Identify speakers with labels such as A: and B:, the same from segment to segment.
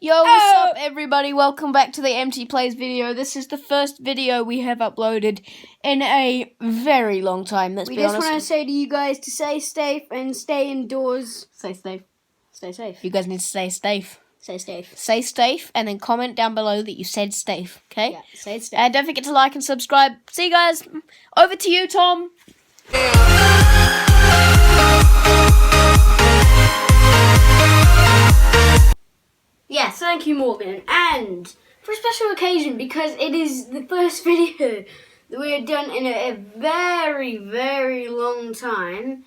A: Yo, what's up everybody? Welcome back to the MT Plays video. This is the first video we have uploaded in a very long time, let's be honest.
B: We just want to say to you guys to stay safe and stay indoors.
A: Stay safe.
B: Stay safe.
A: You guys need to stay safe.
B: Stay safe.
A: Say safe and then comment down below that you said safe, okay?
B: Yeah, stay safe.
A: And don't forget to like and subscribe. See you guys. Over to you, Tom.
B: Yes, thank you, Morgan. And for a special occasion, because it is the first video that we have done in a very, very long time.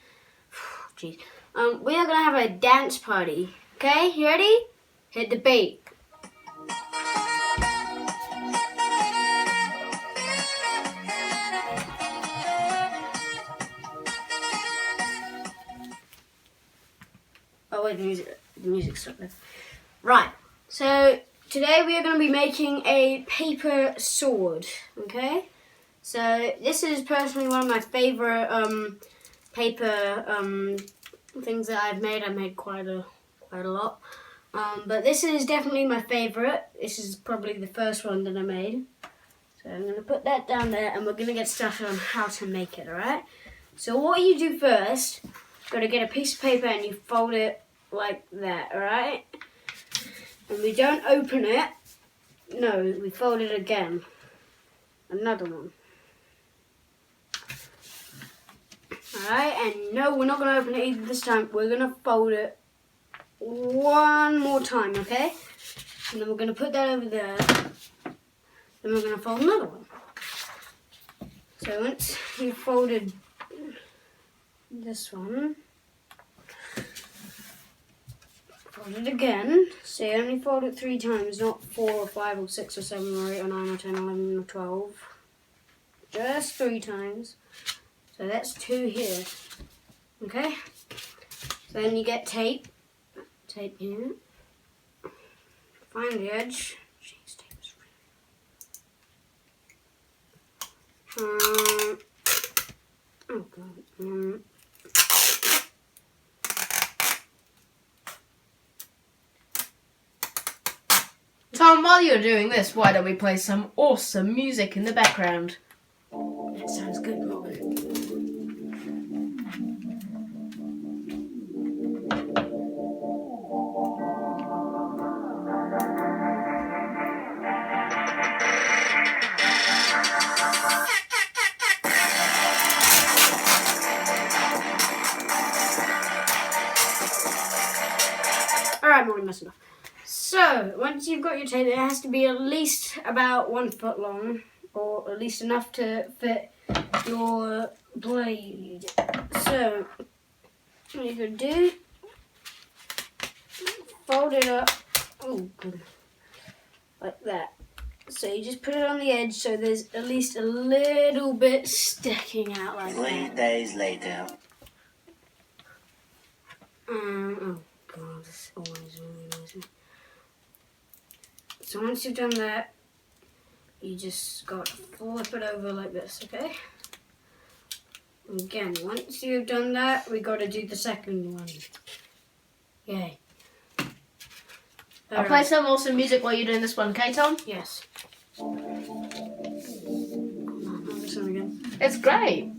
B: Jeez. We are going to have a dance party. Okay, you ready? Hit the beat. Oh wait, the music's stopped there. Right, so today we are going to be making a paper sword, okay? So this is personally one of my favorite paper things that I've made. I made quite a lot. But this is definitely my favorite. This is probably the first one that I made. So I'm going to put that down there and we're going to get started on how to make it, alright? So what you do first, you've got to get a piece of paper and you fold it like that, alright? And we don't open it. No, we fold it again. Another one. Alright, and no, we're not going to open it either this time. We're going to fold it one more time, okay? And then we're going to put that over there. Then we're going to fold another one. So once you've folded this one, fold it again. So you only fold it 3 times, not 4 or 5 or 6 or 7 or 8 or 9 or 10 or 11 or 12. Just 3 times. So that's 2 here. Okay? So then you get tape. Tape here. Find the edge. Jeez, tape is really... oh god.
A: Tom, while you're doing this, why don't we play some awesome music in the background?
B: That sounds good, Morgan. Alright, Morgan, that's enough. So, once you've got your tape, it has to be at least about 1 foot long, or at least enough to fit your blade. So, what you're going to do, fold it up, oh good, like that. So you just put it on the edge so there's at least a little bit sticking out like
C: 3 days later.
B: Oh god, this is always really amazing. So once you've done that, you just got to flip it over like this, okay? And again, once you've done that, we got to do the second one. Yay.
A: I'll play some awesome music while you're doing this one, okay, Tom?
B: Yes. I'll this one again.
A: It's great.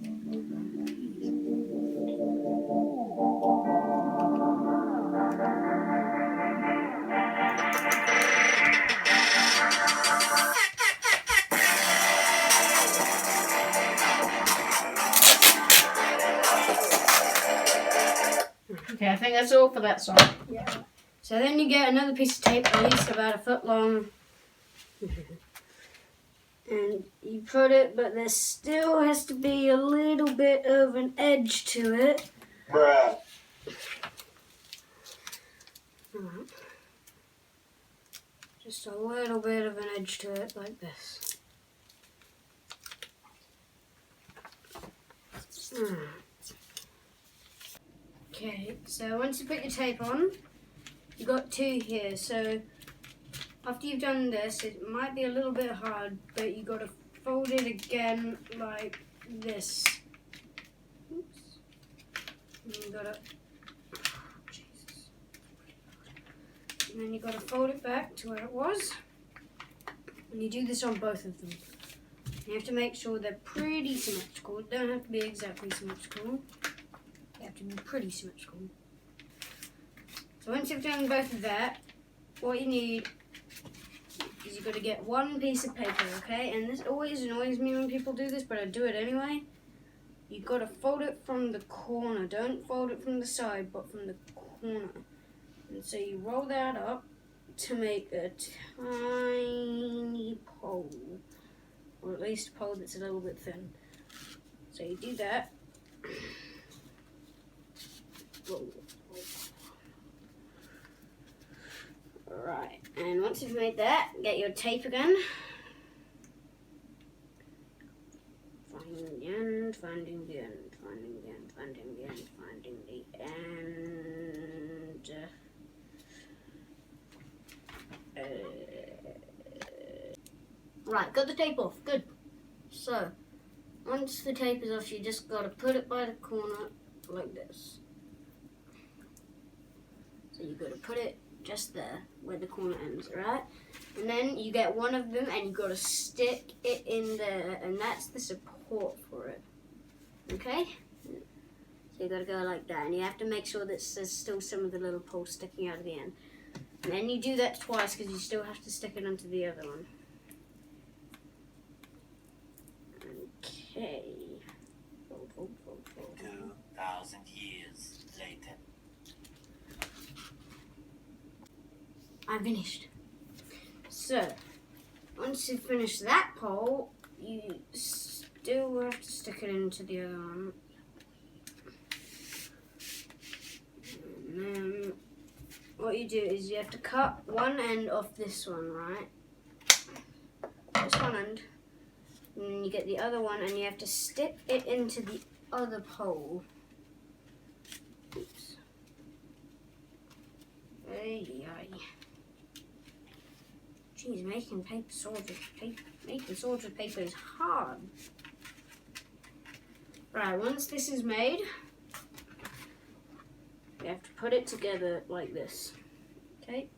A: Okay, I think that's all for that song.
B: Yeah. So then you get another piece of tape, at least about 1 foot long. And you put it, but there still has to be a little bit of an edge to it.
C: Bruh.
B: Alright. Just a little bit of an edge to it, like this. Okay, so once you put your tape on, you got 2 here. So after you've done this, it might be a little bit hard, but you got to fold it again like this. Oops. And you got to And then you've got to fold it back to where it was. And you do this on both of them. You have to make sure they're pretty symmetrical. They don't have to be exactly symmetrical. They have to be pretty symmetrical. So once you've done both of that, what you need is you've got to get one piece of paper, okay? And this always annoys me when people do this, but I do it anyway. You've got to fold it from the corner. Don't fold it from the side, but from the corner. And so you roll that up to make a tiny pole. Or at least a pole that's a little bit thin. So you do that. Alright, and once you've made that, get your tape again. Finding the end, finding the end, finding the end, finding the end, finding the end. Right, got the tape off, good. So, once the tape is off, you just got to put it by the corner like this. So you've got to put it just there, where the corner ends, right? And then you get one of them and you've got to stick it in there, and that's the support for it. Okay? So you've got to go like that, and you have to make sure that there's still some of the little poles sticking out of the end. And then you do that twice because you still have to stick it onto the other one. Okay. Fold, fold, fold, fold.
C: 2,000 years later.
B: I'm finished. So, once you finish that pole, you still have to stick it into the other one. And then what you do is you have to cut one end off this one, right? This one end. And then you get the other one and you have to stick it into the other pole. Oops. Ay, ay. Jeez, making swords with paper is hard. Right, once this is made, you have to put it together like this. Okay?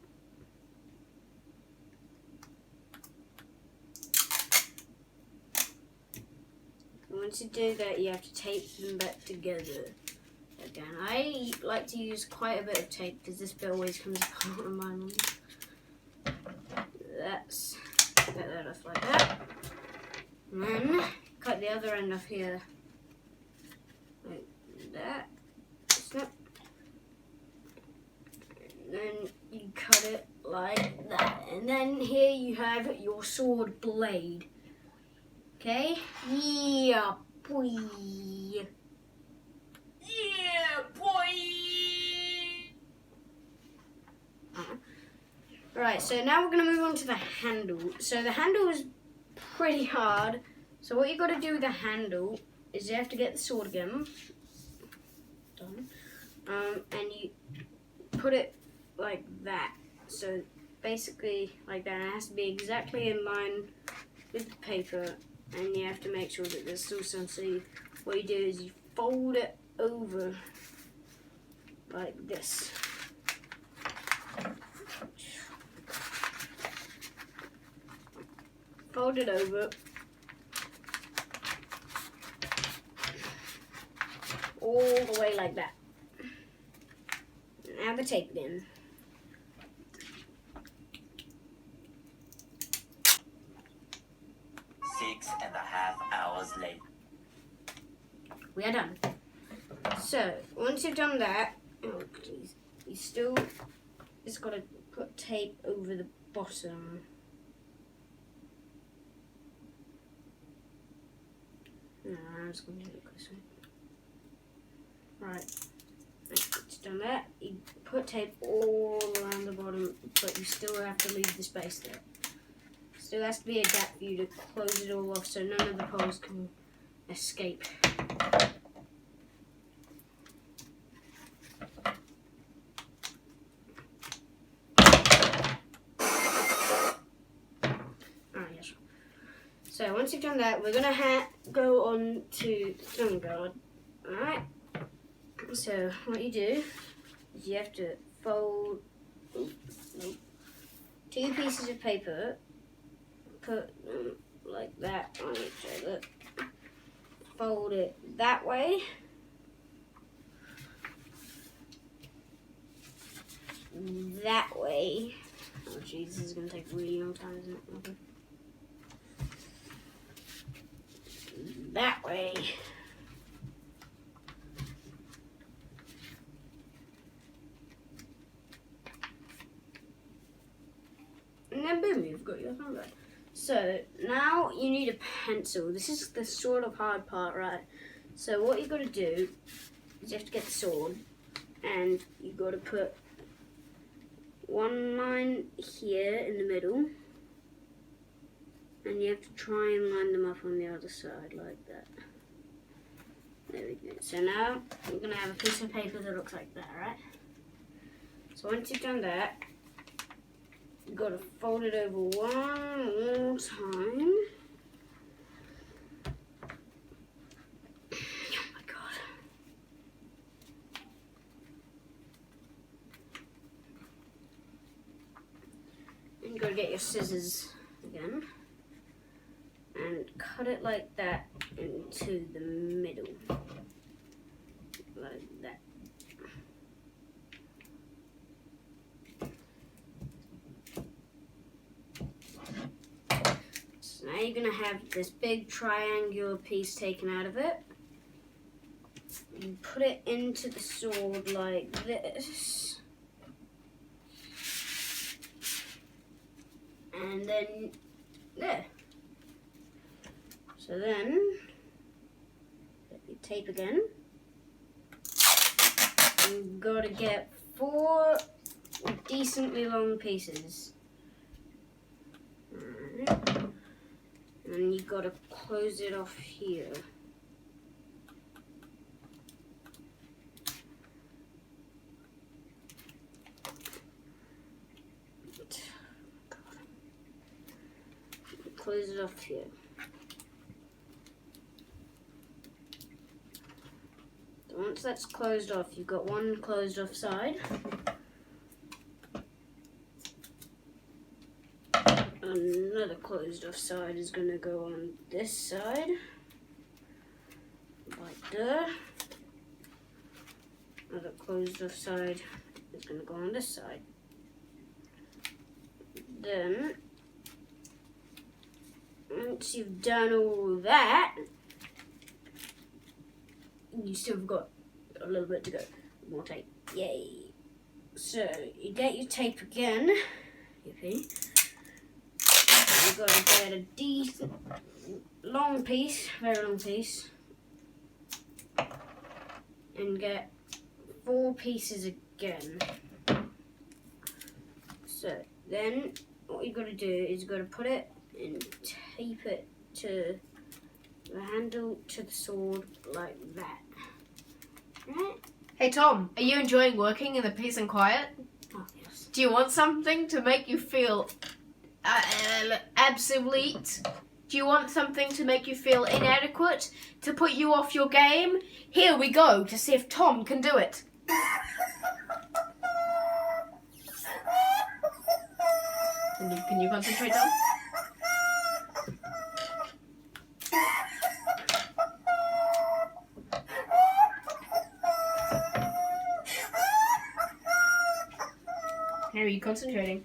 B: Once you do that, you have to tape them back together again. I like to use quite a bit of tape because this bit always comes apart on my one. That's, get that off like that. And then cut the other end off here. Like that. Snip. And then you cut it like that. And then here you have your sword blade. Okay? Yeah, boy. Yeah, boy. Right, so now we're going to move on to the handle. So the handle is pretty hard. So what you got to do with the handle is you have to get the sword again. Done. And you put it like that. So basically like that. And it has to be exactly in line with the paper. And you have to make sure that there's still some. So what you do is you fold it over like this. Fold it over all the way like that. Now the tape in.
C: Six and a half hours later.
B: We are done. So once you've done that, oh please, you still just got to put tape over the bottom. No, I'm just going to do it this way. Right, it's done that. You put tape all around the bottom, but you still have to leave the space there. Still has to be a gap for you to close it all off so none of the poles can escape. So once you've done that, we're going to go on to stone guard. Alright? So what you do is you have to fold 2 pieces of paper, put them like that on each other, fold it that way, that way. Oh jeez, this is going to take a really long time, isn't it? Okay. That way. And then boom, you've got your thumb guide. So now you need a pencil. This is the sort of hard part, right? So what you've got to do is you have to get the sword, and you've got to put one line here in the middle, and you have to try and line them up on the other side like that. There we go. So now you're going to have a piece of paper that looks like that, right? So once you've done that, you've got to fold it over one more time. Oh my god. And you've got to get your scissors again and cut it like that into the middle. Like that. So now you're going to have this big triangular piece taken out of it. You put it into the sword like this. And then there. So then, let me tape again. You've got to get 4 decently long pieces. Alright. And you've got to close it off here. Close it off here. Once that's closed off, you've got one closed off side. Another closed off side is going to go on this side. Like there. Another closed off side is going to go on this side. Then, once you've done all that, you still have got a little bit to go. More tape. Yay. So, you get your tape again. Yippee. You've got to get a decent long piece, very long piece. And get 4 pieces again. So, then what you've got to do is you've got to put it and tape it to the handle to the sword like that. Right?
A: Hey Tom, are you enjoying working in the peace and quiet?
B: Oh, yes.
A: Do you want something to make you feel obsolete? Do you want something to make you feel inadequate? To put you off your game? Here we go to see if Tom can do it. Can you concentrate, Tom? How are you concentrating?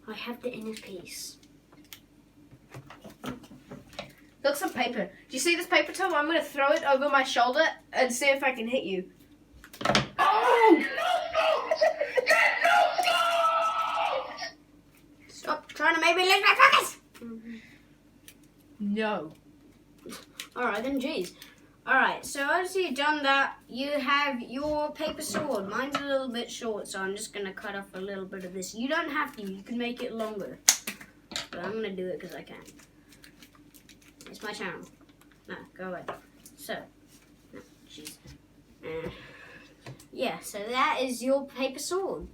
B: I have the inner piece.
A: Look, some paper. Do you see this paper, Tom? I'm going to throw it over my shoulder and see if I can hit you. Oh!
B: Stop trying to make me lose my focus!
A: No.
B: Alright then, geez. Alright, so as you've done that, you have your paper sword. Mine's a little bit short, so I'm just going to cut off a little bit of this. You don't have to, you can make it longer. But I'm going to do it because I can. It's my channel. No, go away. So, no, jeez. Yeah, so that is your paper sword.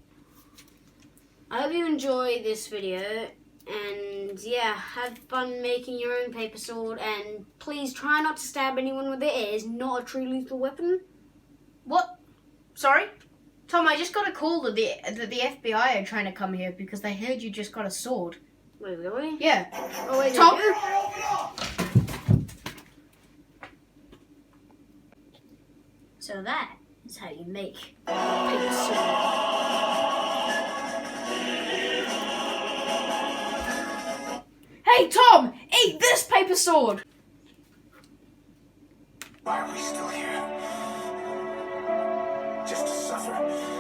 B: I hope you enjoy this video. And yeah, have fun making your own paper sword, and please try not to stab anyone with it. It is not a true lethal weapon.
A: What? Sorry? Tom, I just got a call that the FBI are trying to come here because they heard you just got a sword.
B: Wait, really?
A: Yeah.
B: Oh, wait,
A: Tom?
B: they do? So that is how you make a paper sword.
A: Hey, Tom! Eat this paper sword!
C: Why are we still here? Just to suffer.